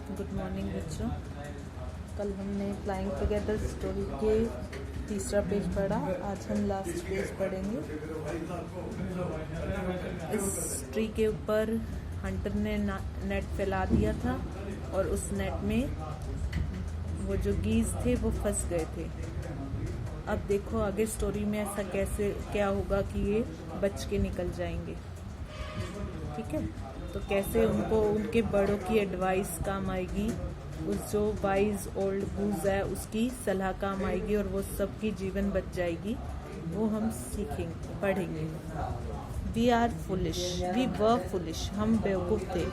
Good morning बच्चों। कल हमने फ्लाइंग टुगेदर स्टोरी के तीसरा पेज पढ़ा, आज हम लास्ट पेज पढ़ेंगे। इस ट्री के ऊपर हंटर ने नेट फैला दिया था और उस नेट में वो जो गीज थे वो फंस गए थे। अब देखो आगे स्टोरी में ऐसा कैसे क्या होगा कि ये बच के निकल जाएंगे। ठीक है, तो कैसे उनको उनके बड़ों की एडवाइस काम आएगी, उस जो वाइज ओल्ड गूज है उसकी सलाह काम आएगी और वो सबकी जीवन बच जाएगी, वो हम सीखेंगे पढ़ेंगे। We are foolish, we were foolish, हम बेवकूफ़ थे।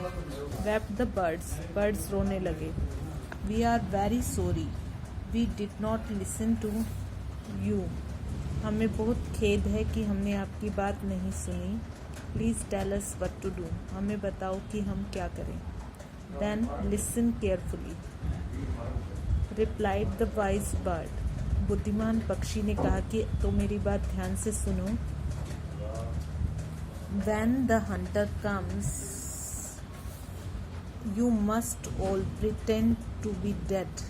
वेप द बर्ड्स, बर्ड्स रोने लगे। We are very sorry, we did not listen to you, हमें बहुत खेद है कि हमने आपकी बात नहीं सुनी। Please tell us what to do, हमें बताओ कि हम क्या करें। Then listen carefully, replied the wise bird, बुद्धिमान पक्षी ने कहा कि तो मेरी बात ध्यान से सुनो। When the hunter comes you must all pretend to be dead.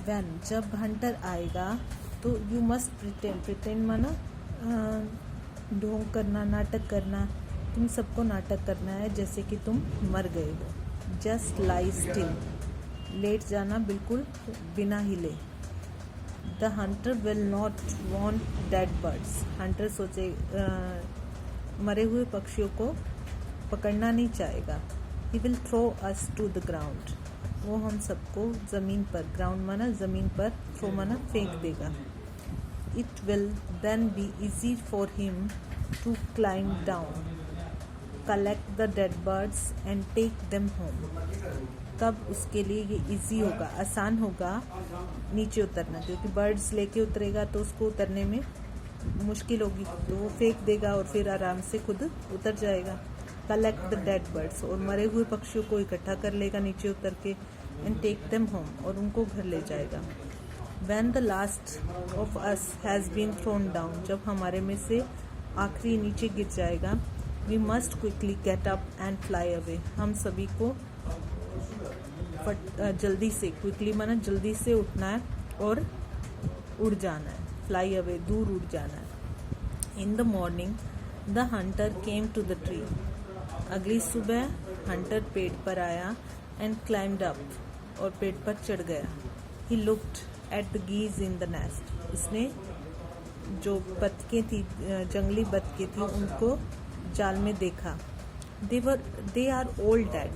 When, जब हंटर आएगा तो यू मस्ट प्रिटेंड, प्रिटेंड माना ढोंग करना, नाटक करना। तुम सबको नाटक करना है जैसे कि तुम मर गए हो। जस्ट लाई स्टिल, लेट जाना बिल्कुल बिना हिले। The hunter will not want dead birds, hunter सोचे मरे हुए पक्षियों को पकड़ना नहीं चाहेगा। He will throw us to the ground, वो हम सबको ज़मीन पर, ग्राउंड माना ज़मीन पर, थ्रो माना फेंक देगा। It will then be easy for him to climb down, collect the dead birds and take them home. तब उसके लिए ये इजी होगा, आसान होगा नीचे उतरना, क्योंकि बर्ड्स लेके उतरेगा तो उसको उतरने में मुश्किल होगी, तो वो फेंक देगा और फिर आराम से खुद उतर जाएगा। कलेक्ट द डेड बर्ड्स, और मरे हुए पक्षियों को इकट्ठा कर लेगा नीचे उतर के, एंड टेक देम होम, और उनको घर ले जाएगा। When the last of us has been thrown down, जब हमारे में से आखिरी नीचे गिर जाएगा, we must quickly get up and fly away, हम सभी को जल्दी से, क्विकली माना जल्दी से उठना है और उड़ जाना है, fly away दूर उड़ जाना है। In the morning the hunter came to the tree, अगली सुबह हंटर पेड़ पर आया, and climbed up, और पेड़ पर चढ़ गया। He looked at the geese in the nest, उसने जो बतखें थी, जंगली बतखें थी, उनको जाल में देखा। they are all dead,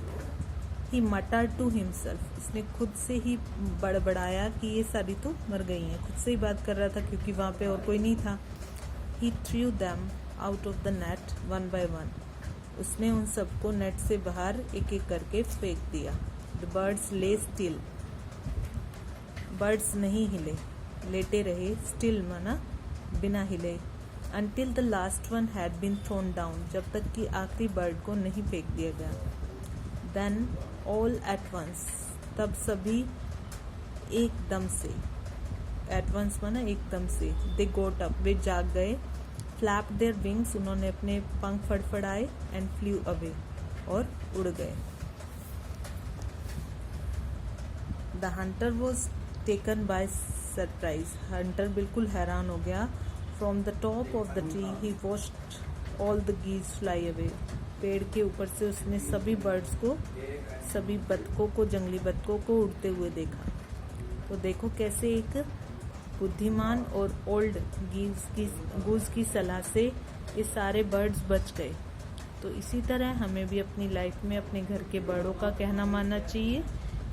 he muttered to himself, उसने खुद से ही बड़बड़ाया कि ये सारी तो मर गई हैं, खुद से ही बात कर रहा था क्योंकि वहाँ पे और कोई नहीं था। he threw them out of the net one by one, उसने उन सबको नेट से बाहर एक एक करके फेंक दिया। the birds lay still, birds नहीं हिले, लेटे रहे, स्टिल माना बिना हिले। Until the last one had been thrown down, जब तक कि आखिरी बर्ड को नहीं फेंक दिया गया। देन ऑल एट वंस, तब सभी एकदम से, एट वंस माना एकदम से। दे गोट अप, वे जाग गए। फ्लैप देयर विंग्स, उन्होंने अपने पंख फड़फड़ाए। एंड फ्लू अवे, और उड़ गए। The hunter was taken by surprise, hunter बिल्कुल हैरान हो गया। From the top of the tree he watched all the geese fly away, पेड़ के ऊपर से उसने सभी बर्ड्स को, सभी बतखों को, जंगली बतखों को उड़ते हुए देखा। तो देखो कैसे एक बुद्धिमान और ओल्ड गूज की सलाह से ये सारे बर्ड्स बच गए। तो इसी तरह हमें भी अपनी लाइफ में अपने घर के बड़ों का कहना मानना चाहिए,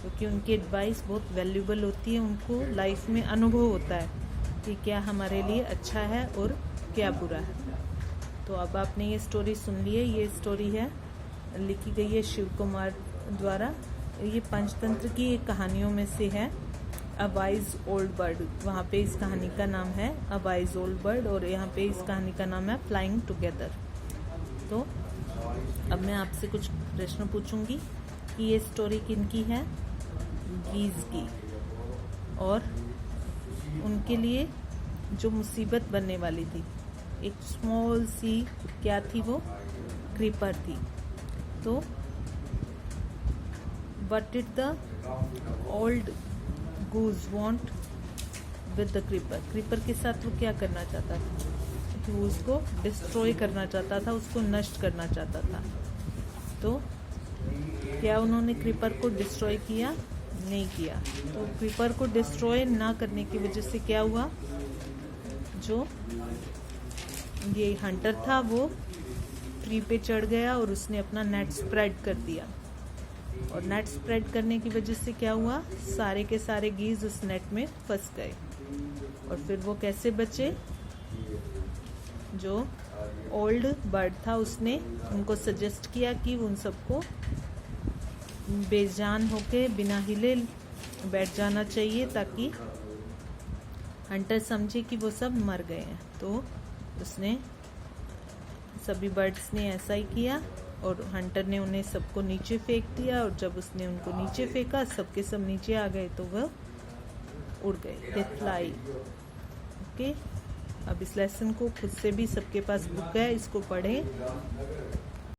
क्योंकि उनकी एडवाइस बहुत वैल्यूबल होती है। उनको लाइफ में अनुभव होता है कि क्या हमारे लिए अच्छा है और क्या बुरा है। तो अब आपने ये स्टोरी सुन ली है, ये स्टोरी है, लिखी गई है शिव कुमार द्वारा। ये पंचतंत्र की एक कहानियों में से है, अ वाइज ओल्ड बर्ड। वहाँ पे इस कहानी का नाम है अ वाइज ओल्ड बर्ड, और यहाँ पे इस कहानी का नाम है फ्लाइंग टुगेदर। तो अब मैं आपसे कुछ प्रश्न पूछूंगी कि ये स्टोरी किनकी है, गीज की, और उनके लिए जो मुसीबत बनने वाली थी, एक स्मॉल सी क्या थी, वो क्रीपर थी। तो what did the old goose want with the creeper? Creeper के साथ वो क्या करना चाहता था? कि वो उसको डिस्ट्रॉय करना चाहता था, उसको नष्ट करना चाहता था। तो क्या उन्होंने क्रीपर को डिस्ट्रॉय किया? नहीं किया। तो क्रीपर को डिस्ट्रॉय ना करने की वजह से क्या हुआ? जो ये हंटर था वो ट्री पे चढ़ गया और उसने अपना नेट स्प्रेड कर दिया, और नेट स्प्रेड करने की वजह से क्या हुआ? सारे के सारे गीज उस नेट में फंस गए। और फिर वो कैसे बचे? जो ओल्ड बर्ड था उसने उनको सजेस्ट किया कि उन सबको बेजान होके बिना हिले बैठ जाना चाहिए, ताकि हंटर समझे कि वो सब मर गए हैं। तो उसने सभी बर्ड्स ने ऐसा ही किया, और हंटर ने उन्हें सबको नीचे फेंक दिया, और जब उसने उनको नीचे फेंका सबके सब नीचे आ गए, तो वह उड़ गए। They fly. ओके, अब इस लेसन को खुद से भी सबके पास बुक है, इसको पढ़ें